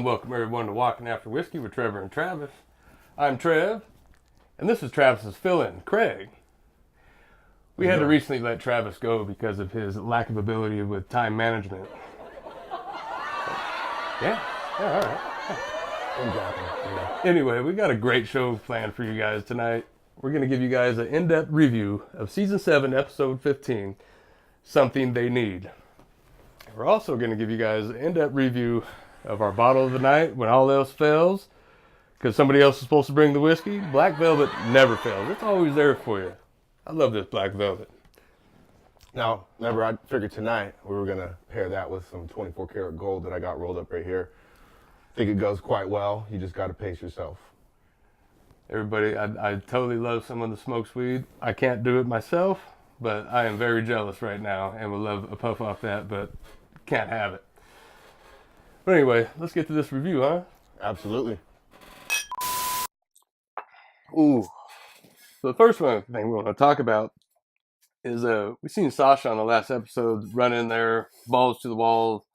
and welcome everyone to Walking After Whiskey with Trevor and Travis. I'm Trev, and this is Travis's fill-in, Craig. We had to recently let Travis go because of his lack of ability with time management. Yeah, all right. Anyway, we got a great show planned for you guys tonight. We're going to give you guys an in-depth review of Season 7, Episode 15, Something They Need. We're also going to give you guys an in-depth review of our bottle of the night when all else fails, because somebody else is supposed to bring the whiskey. Black Velvet never fails. It's always there for you. I love this Black Velvet. Now, remember, I figured tonight we were going to pair that with some 24 karat gold that I got rolled up right here. I think it goes quite well. You just got to pace yourself. Everybody, I totally love some of the smoked weed. I can't do it myself, but I am very jealous right now and would love a puff off that, but can't have it. But anyway, let's get to this review, huh? Absolutely. Ooh. So the first thing we want to talk about is we seen Sasha on the last episode run in there, balls to the wall,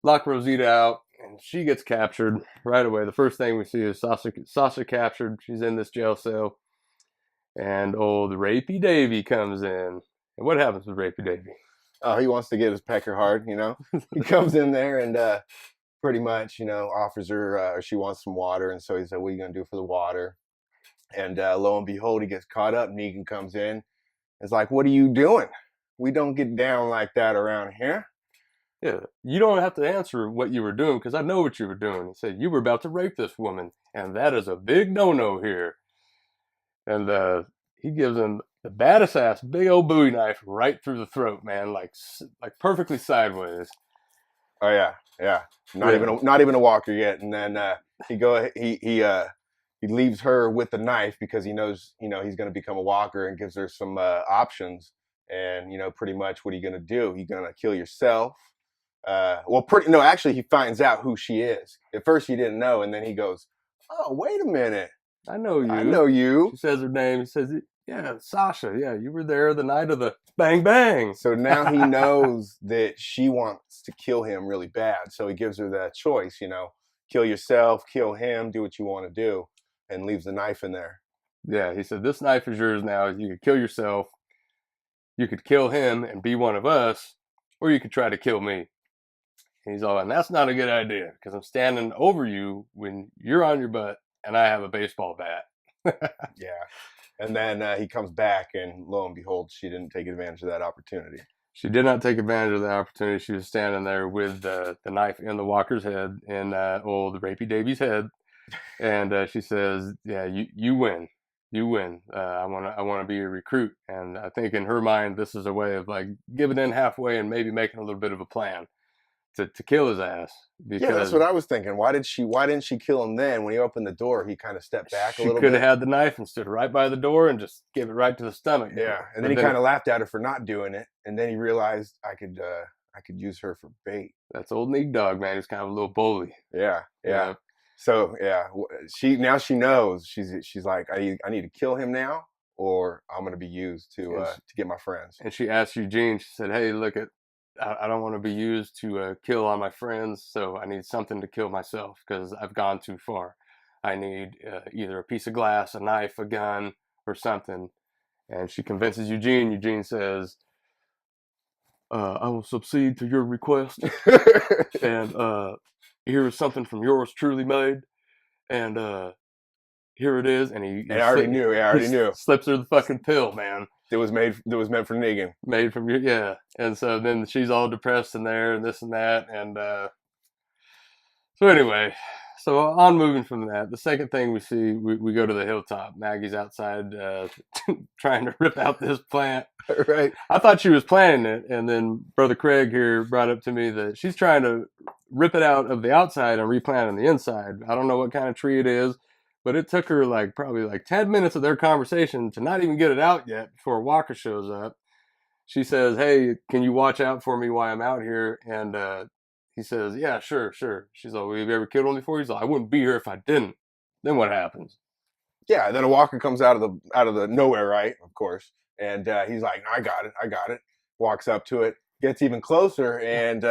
lock Rosita out, and she gets captured right away. The first thing we see is Sasha captured. She's in this jail cell, and old Rapey Davy comes in. And what happens with Rapey Davy? Oh, he wants to get his pecker hard, you know. He comes in there and pretty much, you know, offers her, or she wants some water. And so he said, what are you going to do for the water? And lo and behold, he gets caught up. Negan comes in. It's like, what are you doing? We don't get down like that around here. Yeah, you don't have to answer what you were doing because I know what you were doing. He said, you were about to rape this woman, and that is a big no-no here. And he gives him the baddest ass big old Bowie knife right through the throat, man, like perfectly sideways. Oh yeah. Not even a walker yet. And then he leaves her with the knife because he knows, you know, he's going to become a walker, and gives her some options. And you know, pretty much, what are you going to do? You're going to kill yourself. Actually, he finds out who she is. At first, he didn't know, and then he goes, "Oh, wait a minute, I know you. I know you." She says her name. He says, yeah, Sasha. Yeah, you were there the night of the bang bang. So now he knows that she wants to kill him really bad. So he gives her that choice, you know, kill yourself, kill him, do what you want to do, and leaves the knife in there. Yeah, he said, this knife is yours now. You could kill yourself. You could kill him and be one of us, or you could try to kill me. And he's all, and that's not a good idea because I'm standing over you when you're on your butt and I have a baseball bat. Yeah. And then he comes back, and lo and behold, she didn't take advantage of that opportunity. She did not take advantage of the opportunity. She was standing there with the knife in the walker's head, in old Rapey Davy's head. And she says, yeah, you win. You win. I want to be a recruit. And I think in her mind, this is a way of like giving in halfway and maybe making a little bit of a plan to kill his ass. Because yeah, that's what I was thinking. Why didn't she kill him then? When he opened the door, he kind of stepped back a little bit. She could have had the knife and stood right by the door and just give it right to the stomach. Yeah, and then he kind of laughed at her for not doing it. And then he realized I could use her for bait. That's old Neat Dog, man. He's kind of a little bully. Yeah. So yeah, she knows. She's like, I need to kill him now, or I'm going to be used to get my friends. And she asked Eugene. She said, "Hey, look I don't want to be used to kill all my friends, so I need something to kill myself because I've gone too far. I need either a piece of glass, a knife, a gun, or something." And she convinces Eugene. Eugene says, I will succeed to your request. And here is something from yours truly made. And here it is. And I already knew. Slips her the fucking pill, man. That was meant for Negan. Made from you, yeah. And so then she's all depressed in there and this and that. And so anyway, so on moving from that, the second thing we see, we go to the hilltop. Maggie's outside trying to rip out this plant. Right. I thought she was planning it. And then Brother Craig here brought up to me that she's trying to rip it out of the outside and replant on the inside. I don't know what kind of tree it is. But it took her probably 10 minutes of their conversation to not even get it out yet before Walker shows up. She says, hey, can you watch out for me while I'm out here? And he says, yeah, sure. She's like, well, have you ever killed one before? He's like, I wouldn't be here if I didn't. Then what happens? Yeah, then a Walker comes out of the nowhere, right? Of course. And he's like, I got it. Walks up to it, gets even closer, and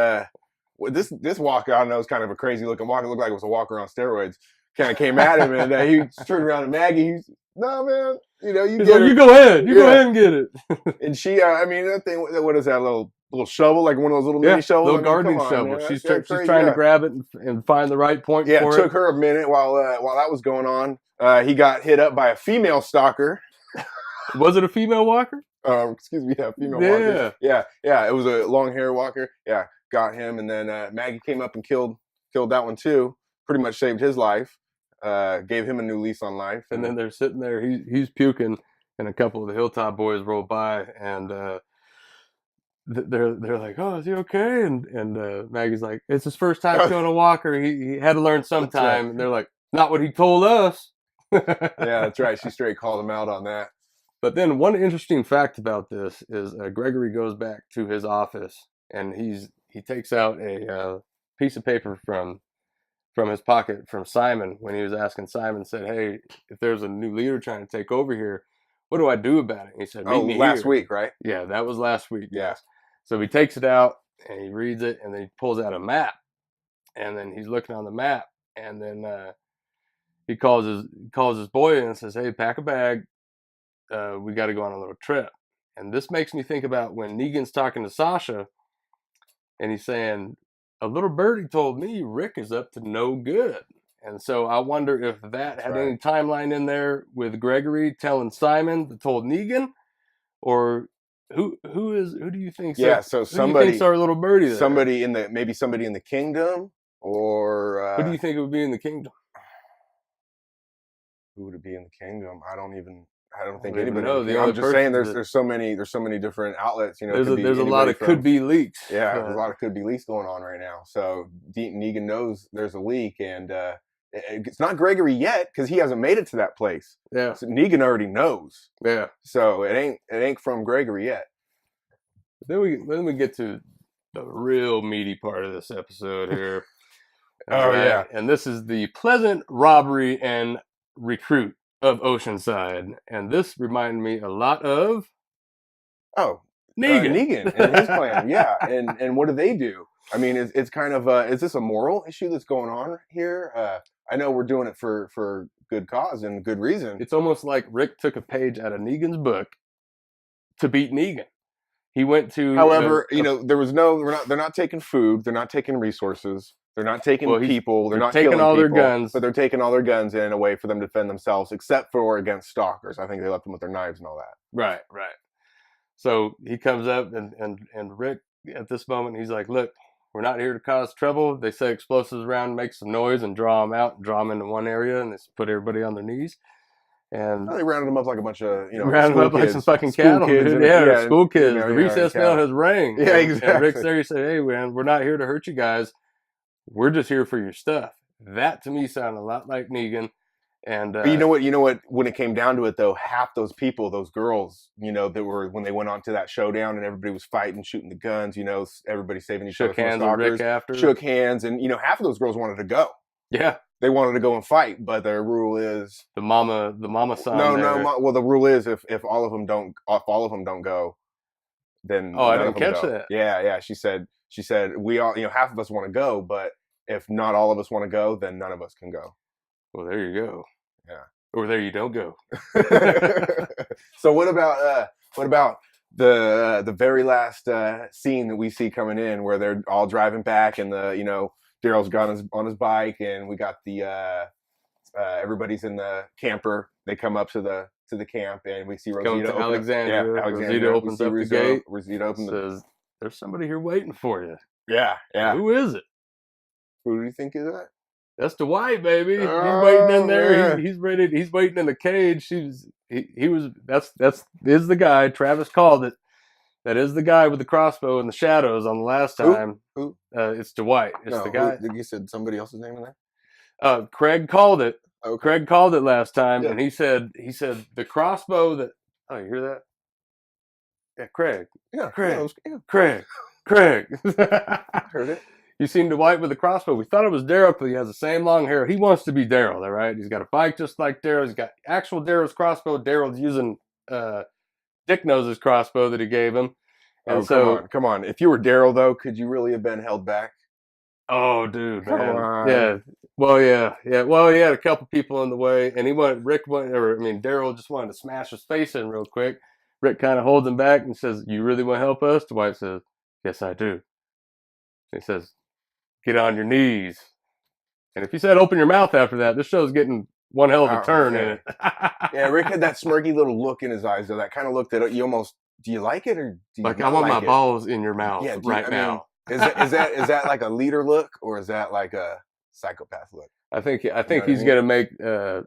this walker, I don't know, is kind of a crazy looking walker. Looked like it was a walker on steroids. Kind of came at him, and he turned around to Maggie. He's, no, man, you know, you He's get like, her. you go ahead. You go ahead and get it. And she, I mean, that thing, what is that, little shovel, like one of those little mini shovels? Little I mean, gardening come on, shovel. man. She's That's trying to grab it and find the right point for it. Yeah, it took her a minute while that was going on. He got hit up by a female stalker. Was it a female walker? Excuse me, yeah, female walker. Yeah, it was a long hair walker. Yeah, got him, and then Maggie came up and killed that one too. Pretty much saved his life. Gave him a new lease on life. And then they're sitting there. He's puking, and a couple of the Hilltop boys roll by, and they're like, "Oh, is he okay?" And Maggie's like, "It's his first time killing a walker. He had to learn sometime." Right. And they're like, "Not what he told us." Yeah, that's right. She straight called him out on that. But then one interesting fact about this is Gregory goes back to his office, and he takes out a piece of paper from his pocket from Simon when he was asking Simon, said, "Hey, if there's a new leader trying to take over here, what do I do about it?" And he said, "Meet me last here." week, right? Yeah, that was last week. Yeah. Yes. So he takes it out and he reads it, and then he pulls out a map, and then he's looking on the map, and then he calls his boy in and says, "Hey, pack a bag. We got to go on a little trip." And this makes me think about when Negan's talking to Sasha, and he's saying, "A little birdie told me Rick is up to no good." And so I wonder if that had any timeline in there with Gregory telling Simon that told Negan, or who do you think? So somebody's our little birdie there? Somebody in the kingdom, or who do you think it would be in the kingdom? Who would it be in the kingdom? I don't think anybody knows. I'm just saying there's so many different outlets. You know, there's a lot of could be leaks. Yeah, there's a lot of could be leaks going on right now. So Negan knows there's a leak, and it's not Gregory yet because he hasn't made it to that place. Yeah, so Negan already knows. Yeah, so it ain't from Gregory yet. Then we get to the real meaty part of this episode here. Yeah, and this is the pleasant robbery and recruit of Oceanside, and this reminded me a lot of Negan and his plan. Yeah, and what do they do? I mean, it's kind of is this a moral issue that's going on here? I know we're doing it for good cause and good reason. It's almost like Rick took a page out of Negan's book to beat Negan. He went to. However, there was they're not taking food. They're not taking resources. They're not taking people. They're not taking all people, their guns. But they're taking all their guns in a way for them to defend themselves, except for against stalkers. I think they left them with their knives and all that. Right. So he comes up and Rick at this moment, he's like, "Look, we're not here to cause trouble. They set explosives around, make some noise, and draw them out, draw them into one area, and they put everybody on their knees." And they rounded them up like a bunch of, rounded them up like some fucking cattle, dude. Yeah, school kids. The recess bell has rang. Yeah, exactly. And Rick's there. He said, "Hey, man, we're not here to hurt you guys. We're just here for your stuff." That to me sounded a lot like Negan. And but you know what? When it came down to it, though, half those people, those girls, that were when they went on to that showdown and everybody was fighting, shooting the guns, everybody saving each other. Shook hands with Rick after. Shook hands, and half of those girls wanted to go. Yeah. They wanted to go and fight, but their rule is the mama son. No. Well, the rule is if all of them don't go, then I didn't catch that. Yeah. She said we all half of us want to go, but if not all of us want to go, then none of us can go. Well, there you go. Yeah. Or there you don't go. So what about the very last scene that we see coming in where they're all driving back and Daryl's gone on his bike, and we got the everybody's in the camper. They come up to the camp, and we see Rosita open Alexandria. Rosita opens up the gate. Rosita says, "There's somebody here waiting for you." Yeah. Who is it? Who do you think is that? That's Dwight, baby. He's waiting in there. He's ready. He's waiting in the cage. That's the guy. Travis called it. That is the guy with the crossbow in the shadows on the last time. Who? It's Dwight. It's the guy. You said somebody else's name in there? Craig called it. Okay. Craig called it last time, and he said the crossbow that. Oh, you hear that? Yeah, Craig. Yeah, Craig. I heard it. You seen Dwight with the crossbow. We thought it was Daryl because he has the same long hair. He wants to be Daryl, right? He's got a bike just like Daryl. He's got actual Daryl's crossbow. Daryl's using Dick Nose's crossbow that he gave him. And come on. If you were Daryl, though, could you really have been held back? Oh, dude, Come man. on. Yeah. Well, yeah. Yeah. Well, he had a couple people in the way, and Daryl just wanted to smash his face in real quick. Rick kind of holds him back and says, "You really want to help us?" Dwight says, "Yes, I do." He says, "Get on your knees." And if he said, "Open your mouth," after that, this show's getting one hell of a turn in it. Yeah, Rick had that smirky little look in his eyes, though. That kind of look that you almost, do you like it or do you Like, I not want like my it? balls in your mouth now. Is that like a leader look, or is that like a psychopath look? I think You know he's what I gonna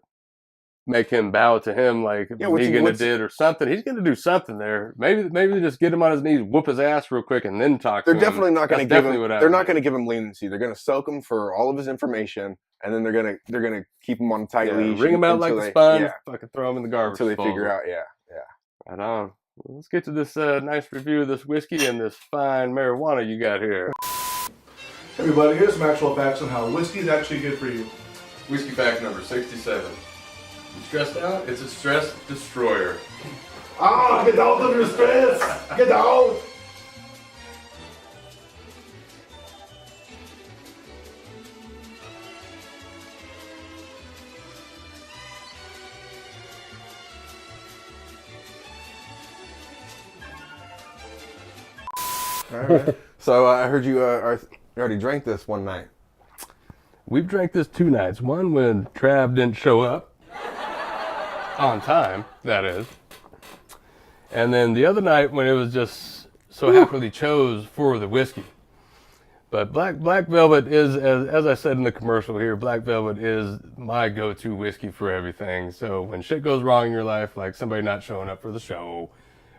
make him bow to him like Negan did or something. He's gonna do something there. Maybe just get him on his knees, whoop his ass real quick, and then talk to him. They're definitely not going to give him. They're not going to do. give him leniency. They're going to soak him for all of his information, and then they're gonna keep him on a tight leash. Wring him out like a sponge. Fucking throw him in the garbage until they figure out. Yeah. Right on. Let's get to this nice review of this whiskey and this fine marijuana you got here. Hey everybody, here's Maxwell facts on how whiskey is actually good for you. Whiskey fact number 67. You stressed out? It's a stress destroyer. Get out of your stress! Get out! All right. So I heard you already drank this one night. We've drank this 2 nights. One when Trav didn't show up. On time, that is. And then the other night when it was just so happily chose for the whiskey. But Black Velvet is, as I said in the commercial here, Black Velvet is my go-to whiskey for everything. So when shit goes wrong in your life, like somebody not showing up for the show,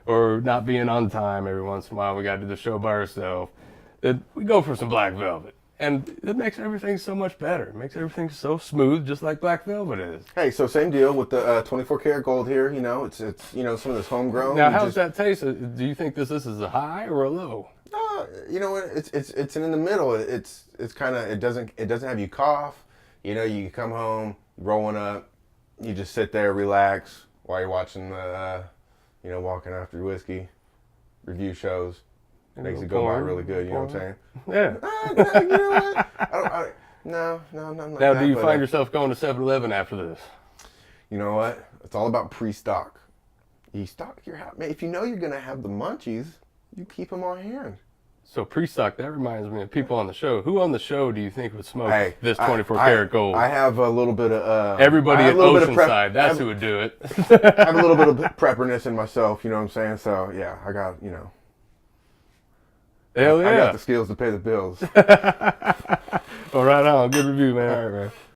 or not being on time every once in a while, we got to do the show by ourselves, we go for some Black Velvet. And it makes everything so much better. It makes everything so smooth, just like Black Velvet is. Hey, so same deal with the 24 karat gold here. You know, it's some of this homegrown. Now, how's that taste? Do you think this is a high or a low? You know what? It's in the middle. It's kind of it doesn't have you cough. You know, you come home, rolling up, you just sit there, relax while you're watching the walking after whiskey review shows. Makes it go by really good, you know what I'm saying? Yeah. You know what? No, not like now, that. do you find yourself going to 7-Eleven after this? You know what? It's all about pre-stock. You stock your house. If you know you're going to have the munchies, you keep them on hand. So pre-stock, that reminds me of people on the show. Who on the show do you think would smoke this 24 karat gold? I have a little bit of... Everybody at Oceanside, that's who would do it. I have a little bit of prepperness in myself, you know what I'm saying? So, yeah, I got, Hell yeah. I got the skills to pay the bills. All right on. Good review, man. All right, man.